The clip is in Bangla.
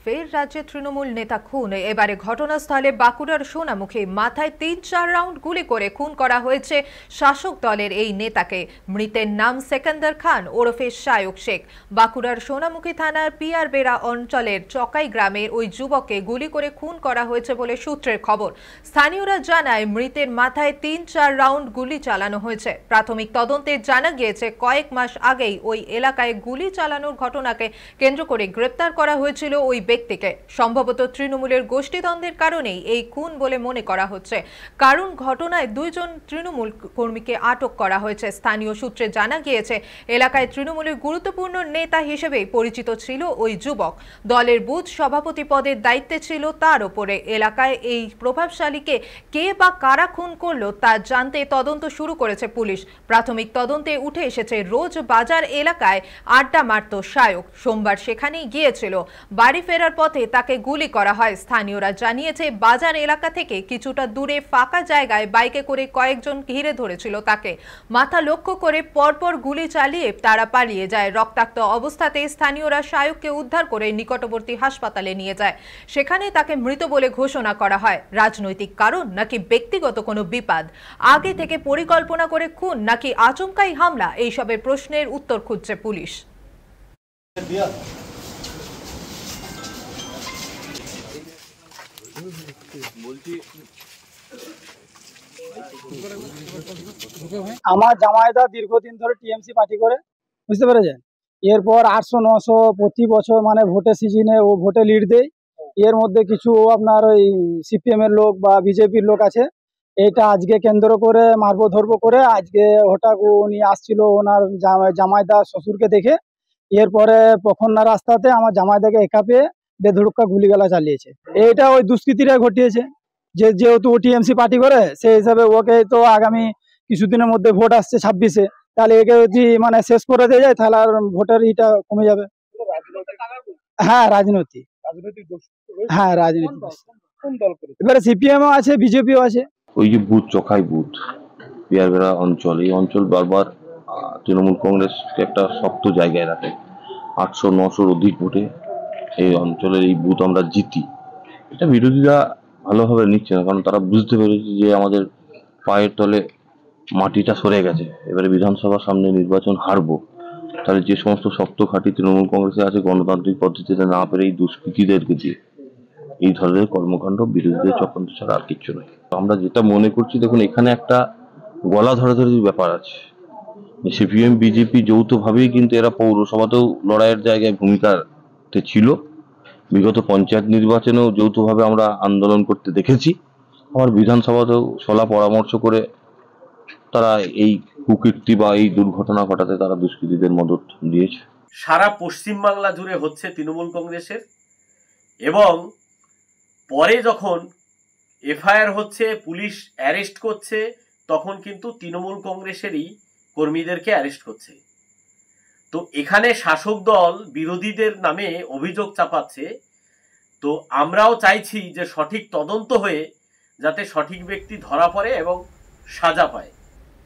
ফের রাজ্যে তৃণমূল নেতা খুন। এবারে ঘটনাস্থলে বাঁকুড়ার সোনামুখী মাথায় ৩-৪ রাউন্ড গুলি করে খুন করা হয়েছে শাসক দলের এই নেতাকে। মৃতের নাম সেকেন্দার খান ওরফে শায়ক শেখ। বাঁকুড়ার সোনামুখী থানার পিয়ারবেড়া অঞ্চলের চকাই গ্রামের ওই যুবককে গুলি করে খুন করা হয়েছে বলে সূত্রের খবর। স্থানীয়রা জানায় মৃতের মাথায় ৩-৪ রাউন্ড গুলি চালানো হয়েছে। প্রাথমিক তদন্তে জানা গিয়েছে কয়েক মাস আগেই ওই এলাকায় গুলি চালানোর ঘটনাকে কেন্দ্র করে গ্রেপ্তার করা হয়েছিল ওই ব্যক্তিকে। সম্ভবত তৃণমূলের গোষ্ঠীদ্বন্দ্বের কারণেই এই খুন বলে মনে করা হচ্ছে। কারণ ঘটনায় 2 জন তৃণমূল কর্মীকে আটক করা হয়েছে। স্থানীয় সূত্রে জানা গিয়েছে এলাকায় তৃণমূলের গুরুত্বপূর্ণ নেতা হিসেবে পরিচিত ছিল ওই যুবক। দলের বুথ সভাপতি পদের দায়িত্বে ছিল তার উপরে। এলাকায় এই প্রভাবশালীকে কে বা কারা খুন করলো তা জানতে তদন্ত শুরু করেছে পুলিশ। প্রাথমিক তদন্তে উঠে এসেছে রোজ বাজার এলাকায় আড্ডা মারত শায়ক। সোমবার সেখানেই গিয়েছিল। বাড়ি ফেরার পথে তাকে গুলি করা হয়। স্থানীয়রা জানিয়েছে বাজার এলাকা থেকে কিছুটা দূরে ফাঁকা জায়গায় বাইকে করে কয়েকজন ঘিরে ধরেছিল তাকে। মাথা লক্ষ্য করে পরপর গুলি চালিয়ে তারা পালিয়ে যায়। রক্তাক্ত অবস্থাতে স্থানীয়রা শায়ককে উদ্ধার করে নিকটবর্তী হাসপাতালে নিয়ে যায়। সেখানে তাকে মৃত বলে ঘোষণা করা হয়। রাজনৈতিক কারণ নাকি ব্যক্তিগত কোনো বিবাদ, আগে থেকে পরিকল্পনা করে খুন নাকি আচমকাই হামলা, এইসবের প্রশ্নের উত্তর খুঁজছে পুলিশ। আমার জামাইদা দীর্ঘদিন ধরে টিএমসি পার্টি করে, বুঝতে পেরেছেন। এরপর 800-900 প্রতি বছর মানে ভোটের সিজনে ও ভোটে লিড দেয়। এর মধ্যে কিছু আপনার ওই সিপিএম এর লোক বা বিজেপির লোক আছে। এটা আজকে কেন্দ্র করে মারবো ধরবো করে আজকে হঠাৎ উনি আসছিল ওনার জামাইদা শ্বশুরকে দেখে। এরপরে পখন্না রাস্তাতে আমার জামাইদাকে একা পেয়ে বেধড়কা গুলিগালা চালিয়েছে। এটা ওই দুষ্কৃতীরা ঘটিয়েছে। যেহেতু টিএমসি পার্টি করে সেই হিসাবে ওকে তো আগামী কিছুদিনের মধ্যে ভোট আসছে 26-এ, তাহলে একে যদি মানে শেষ করে দিয়ে যায় তাহলে আর ভোটের ইটা কমে যাবে। হ্যাঁ রাজনৈতিক, হ্যাঁ রাজনীতি। এবারে সিপিএমও আছে, বিজেপিও আছে। ওই যে বুথ চকাই বুথ পিয়ারবেড়া অঞ্চল, এই অঞ্চল বারবার তৃণমূল কংগ্রেস একটা শক্ত জায়গায় রাখে। 800-900 অধিক ভোটে এই অঞ্চলের এই বুথ আমরা জিতি। এটা বিরোধীরা ভালোভাবে নিচ্ছে না, কারণ তারা বুঝতে পেরেছে যে আমাদের পায়ের তলে মাটিটা সরে গেছে। এবারে বিধানসভার সামনে নির্বাচন হারবো, তাহলে যে সমস্ত শক্ত ঘাঁটি তৃণমূল কংগ্রেসে আছে গণতান্ত্রিক পদ্ধতিতে না পেরে এই দুষ্কৃতীদেরকে দিয়ে এই ধরনের কর্মকাণ্ড বিরোধীদের চক্রান্ত ছাড়া আর কিচ্ছু নয়। আমরা যেটা মনে করছি, দেখুন এখানে একটা গলা ধরাধরির ব্যাপার আছে। সিপিএম বিজেপি যৌথভাবেই কিন্তু এরা পৌরসভাতেও লড়াইয়ের জায়গায় ভূমিকাতে ছিল। বিগত পঞ্চায়েত নির্বাচনেও যৌথভাবে আমরা আন্দোলন করতে দেখেছি। আমার বিধানসভাতেও সলা পরামর্শ করে তারা এই কুকীর্তি বা এই দুর্ঘটনা ঘটাতে তারা দুষ্কৃতীদের মদত দিয়েছে। সারা পশ্চিমবাংলা জুড়ে হচ্ছে তৃণমূল কংগ্রেসের, এবং পরে যখন এফআইআর হচ্ছে, পুলিশ অ্যারেস্ট করছে, তখন কিন্তু তৃণমূল কংগ্রেসেরই কর্মীদেরকে অ্যারেস্ট করছে। তো এখানে শাসক দল বিরোধীদের নামে অভিযোগ চাপাচ্ছে। তো আমরাও চাইছি যে সঠিক তদন্ত হয়ে যাতে সঠিক ব্যক্তি ধরা পড়ে এবং সাজা পায়।